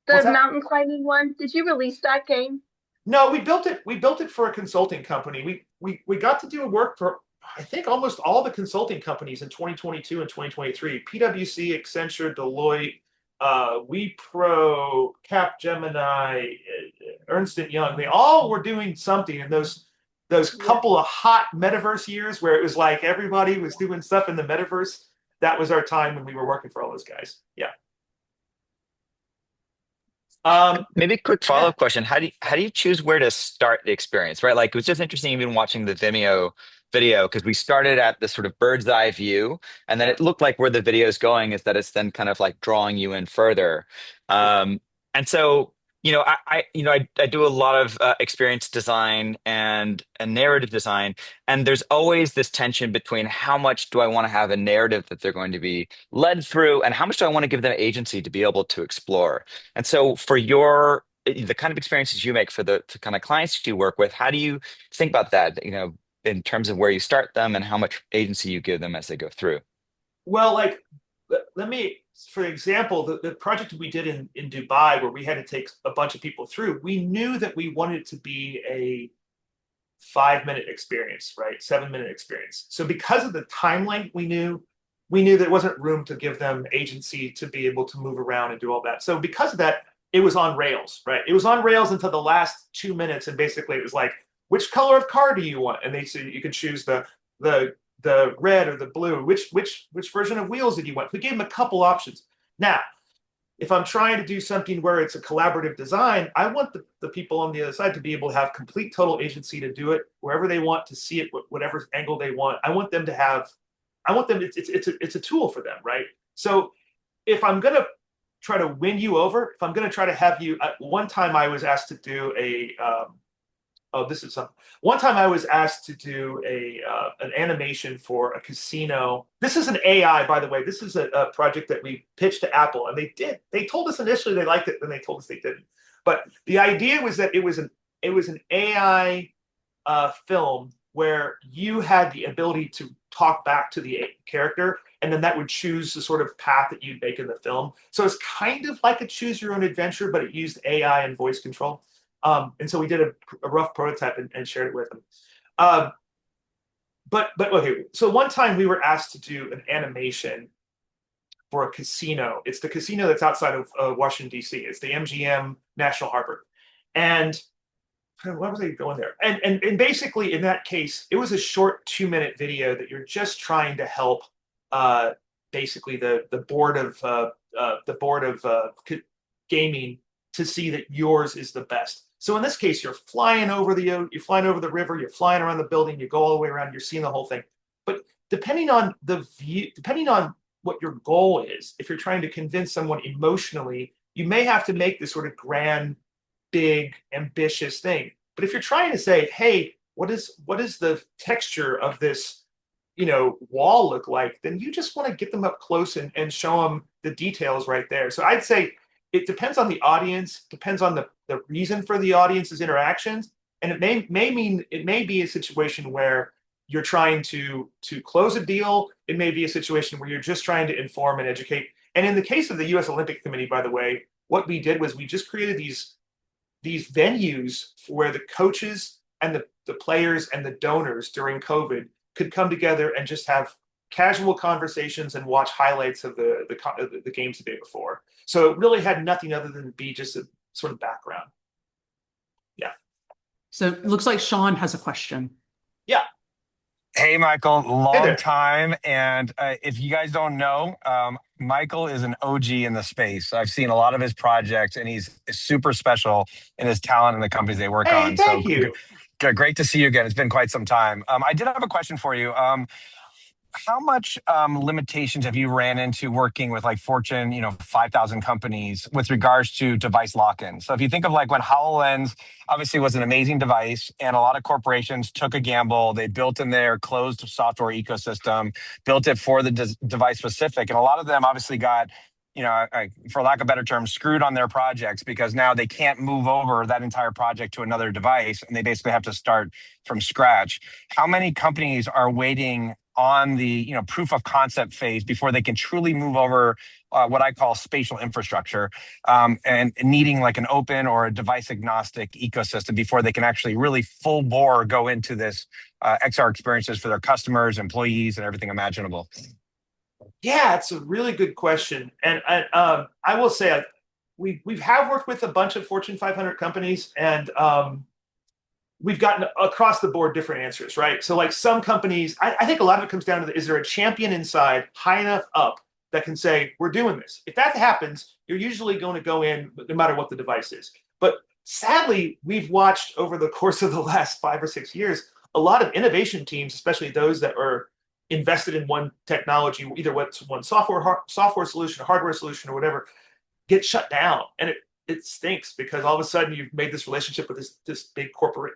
L: The mountain climbing one? Did you release that game?
K: No, we built it. We built it for a consulting company. We got to do work for, I think, almost all the consulting companies in 2022 and 2023. PwC, Accenture, Deloitte, WePro, Capgemini, Ernst & Young. They all were doing something in those couple of hot metaverse years where it was like everybody was doing stuff in the metaverse. That was our time when we were working for all those guys. Yeah.
D: Maybe a quick follow-up question. How do you choose where to start the experience, right? Like, it was just interesting even watching the Vimeo video, because we started at this sort of bird's eye view, and then it looked like where the video is going is that it's then kind of like drawing you in further. And so, I do a lot of experience design and narrative design, and there's always this tension between how much do I want to have a narrative that they're going to be led through, and how much do I want to give them agency to be able to explore. And so, for the kind of experiences you make for the kind of clients you work with, how do you think about that? In terms of where you start them and how much agency you give them as they go through.
K: Well, like, let me, for example, the project we did in Dubai, where we had to take a bunch of people through, we knew that we wanted it to be a 5-minute experience, right? 7-minute experience. So because of the timeline, we knew there wasn't room to give them agency to be able to move around and do all that. So because of that, it was on rails, right? It was on rails until the last 2 minutes, and basically it was like, which color of car do you want? And they said you could choose the red or the blue. Which version of wheels did you want? We gave them a couple options. Now, if I'm trying to do something where it's a collaborative design, I want the people on the other side to be able to have complete total agency to do it wherever they want, to see it, whatever angle they want. I want them, it's a tool for them, right? So if I'm going to try to win you over, if I'm going to try to have you, one time I was asked to do one time I was asked to do an animation for a casino. This is an AI, by the way. This is a project that we pitched to Apple, and they told us initially they liked it, then they told us they didn't. But the idea was that it was an AI film where you had the ability to talk back to the character, and then that would choose the sort of path that you'd make in the film. So it's kind of like a choose your own adventure, but it used AI and voice control. And so we did a rough prototype and shared it with them. But okay, so one time we were asked to do an animation for a casino. It's the casino that's outside of Washington, D.C. It's the MGM National Harbor. And why was I going there? And basically in that case, it was a short 2-minute video that you're just trying to help basically the board of gaming to see that yours is the best. So in this case, you're flying over the river, you're flying around the building, you go all the way around, you're seeing the whole thing. But depending on the view, depending on what your goal is, if you're trying to convince someone emotionally, you may have to make this sort of grand, big, ambitious thing. But if you're trying to say, hey, what is the texture of this, wall look like, then you just want to get them up close and show them the details right there. So I'd say it depends on the audience, depends on the reason for the audience's interactions. And it may be a situation where you're trying to close a deal. It may be a situation where you're just trying to inform and educate. And in the case of the U.S. Olympic Committee, by the way, what we did was we just created these venues where the coaches and the players and the donors during COVID could come together and just have casual conversations and watch highlights of the games the day before. So it really had nothing other than be just a sort of background. Yeah.
A: So it looks like Sean has a question.
K: Yeah.
H: Hey, Michael,
K: Hey
H: long
K: there.
H: time. And if you guys don't know, Michael is an OG in the space. I've seen a lot of his projects, and he's super special in his talent and the companies they work
K: Hey,
H: on.
K: thank you.
H: Great to see you again. It's been quite some time. I did have a question for you. How much limitations have you ran into working with like Fortune, 5,000 companies with regards to device lock-in? So if you think of like when HoloLens obviously was an amazing device, and a lot of corporations took a gamble, they built in their closed software ecosystem, built it for the device specific, and a lot of them obviously got, for lack of a better term, screwed on their projects because now they can't move over that entire project to another device, and they basically have to start from scratch. How many companies are waiting on the proof of concept phase before they can truly move over what I call spatial infrastructure, and needing like an open or a device agnostic ecosystem before they can actually really full bore go into this XR experiences for their customers, employees, and everything imaginable?
K: Yeah, it's a really good question. And I will say we have worked with a bunch of Fortune 500 companies, and we've gotten across the board different answers, right? So like some companies, I think a lot of it comes down to is there a champion inside high enough up that can say, we're doing this? If that happens, you're usually going to go in no matter what the device is. But sadly, we've watched over the course of the last 5 or 6 years, a lot of innovation teams, especially those that are invested in one technology, either one software solution, hardware solution, or whatever, get shut down. And it stinks because all of a sudden you've made this relationship with this big corporate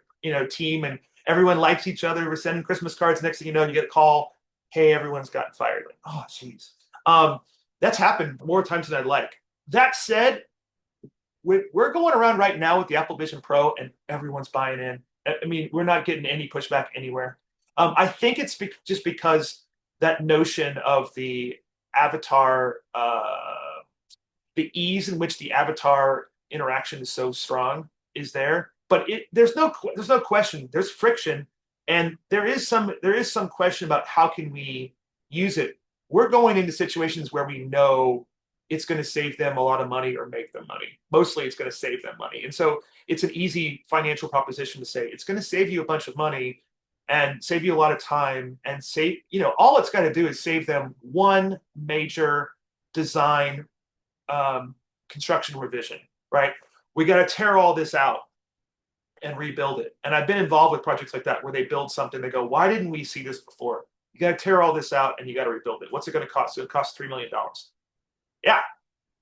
K: team, and everyone likes each other. We're sending Christmas cards. Next thing you know, you get a call, hey, everyone's gotten fired. Like, oh, geez. That's happened more times than I'd like. That said, we're going around right now with the Apple Vision Pro, and everyone's buying in. I mean, we're not getting any pushback anywhere. I think it's just because that notion of the avatar, the ease in which the avatar interaction is so strong is there. But there's no question. There's friction, and there is some question about how can we use it. We're going into situations where we know it's going to save them a lot of money or make them money. Mostly, it's going to save them money, and so it's an easy financial proposition to say it's going to save you a bunch of money and save you a lot of time and save. All it's got to do is save them one major design construction revision, right? We got to tear all this out and rebuild it. And I've been involved with projects like that where they build something, they go, why didn't we see this before? You got to tear all this out and you got to rebuild it. What's it going to cost? It costs $3 million. Yeah,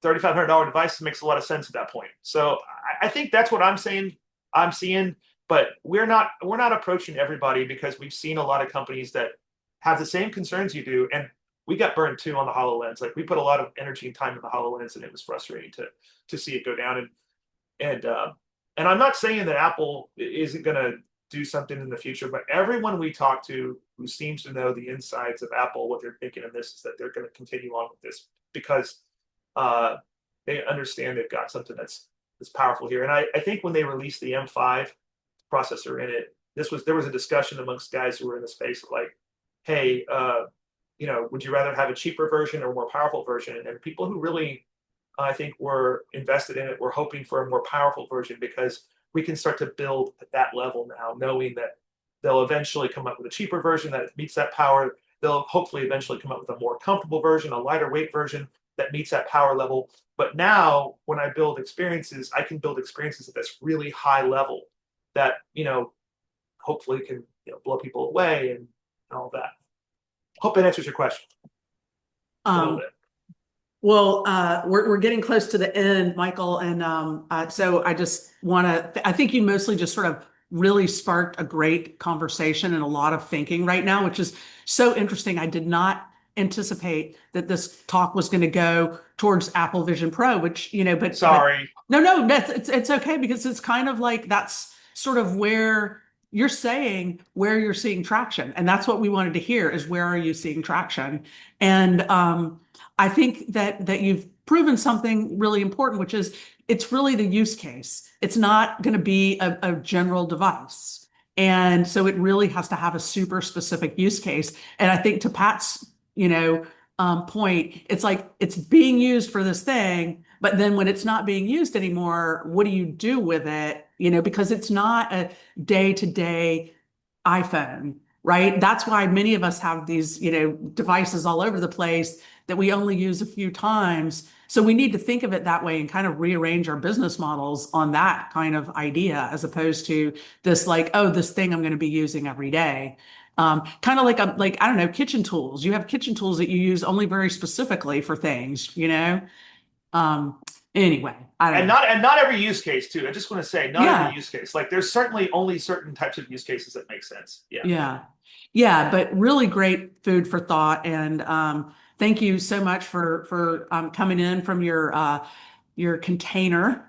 K: $3,500 device makes a lot of sense at that point. So I think that's what I'm saying. I'm seeing, but we're not approaching everybody because we've seen a lot of companies that have the same concerns you do, and we got burned too on the HoloLens. Like we put a lot of energy and time in the HoloLens, and it was frustrating to see it go down. And I'm not saying that Apple isn't going to do something in the future, but everyone we talk to who seems to know the insides of Apple, what they're thinking of this is that they're going to continue on with this because they understand they've got something that's powerful here. And I think when they released the M5 processor in it, there was a discussion amongst guys who were in the space of like, hey, would you rather have a cheaper version or a more powerful version? And people who really, I think, were invested in it were hoping for a more powerful version because we can start to build at that level now, knowing that they'll eventually come up with a cheaper version that meets that power. They'll hopefully eventually come up with a more comfortable version, a lighter weight version that meets that power level. But now when I build experiences, I can build experiences at this really high level that, hopefully can blow people away and all that. Hope that answers your question.
A: Well, we're getting close to the end, Michael, and so I just want to. I think you mostly just sort of really sparked a great conversation and a lot of thinking right now, which is so interesting. I did not anticipate that this talk was going to go towards Apple Vision Pro, which but
K: sorry,
A: no, it's okay because it's kind of like that's sort of where you're saying where you're seeing traction, and that's what we wanted to hear is where are you seeing traction, and I think that you've proven something really important, which is it's really the use case. It's not going to be a general device. And so it really has to have a super specific use case. And I think to Pat's, point, it's like it's being used for this thing, but then when it's not being used anymore, what do you do with it? Because it's not a day-to-day iPhone, right? That's why many of us have these, devices all over the place that we only use a few times. So we need to think of it that way and kind of rearrange our business models on that kind of idea, as opposed to this like, oh, this thing I'm going to be using every day. Kind of like I don't know, kitchen tools. You have kitchen tools that you use only very specifically for things, Anyway, I don't know.
K: And not every use case too. I just want to say every use case. Like there's certainly only certain types of use cases that make sense.
A: Yeah, but really great food for thought, and thank you so much for coming in from your container.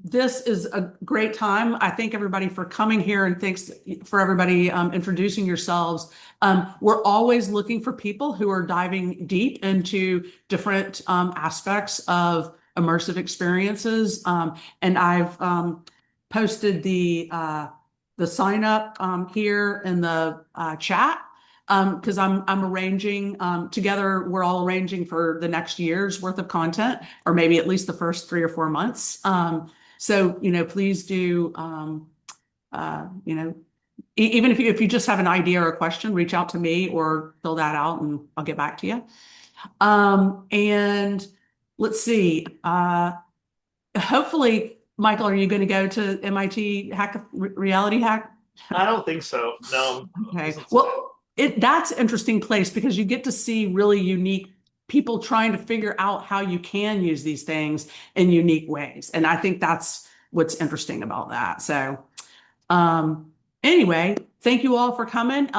A: This is a great time. I thank everybody for coming here, and thanks for everybody introducing yourselves. We're always looking for people who are diving deep into different aspects of immersive experiences. And I've posted the sign up here in the chat because I'm arranging together. We're all arranging for the next year's worth of content, or maybe at least the first 3 or 4 months. So please do even if you just have an idea or a question, reach out to me or fill that out and I'll get back to you. And let's see. Hopefully, Michael, are you going to go to MIT Reality Hack?
K: I don't think so. No.
A: Okay. Well, that's an interesting place because you get to see really unique people trying to figure out how you can use these things in unique ways. And I think that's what's interesting about that. So anyway, thank you all for coming.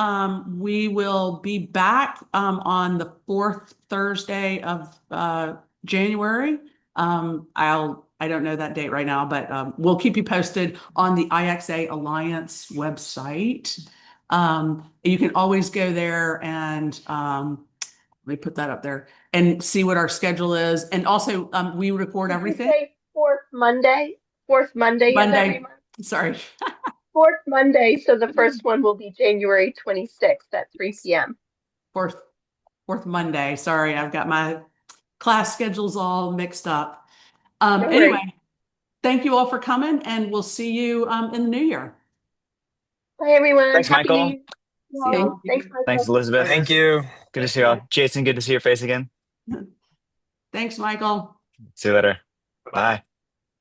A: We will be back on the 4th Thursday of January. I'll I don't know that date right now, but we'll keep you posted on the IXAlliance website. You can always go there and let me put that up there and see what our schedule is. And also, we record
L: Did you
A: everything.
L: say fourth Monday of every
A: Monday.
L: month?
A: Sorry.
L: Fourth Monday, so the first one will be January 26th at 3 p.m.
A: Fourth Monday. Sorry, I've got my class schedules all mixed up.
L: No worries.
A: Anyway, thank you all for coming, and we'll see you in the new year.
L: Bye, everyone.
D: Thanks,
L: Happy
D: Michael.
L: New Year.
A: See you.
L: Thanks, Michael.
D: Thanks, Elizabeth.
H: Thank you.
D: Good to see you all. Jason, good to see your face again.
A: Thanks, Michael.
D: See you later. Bye.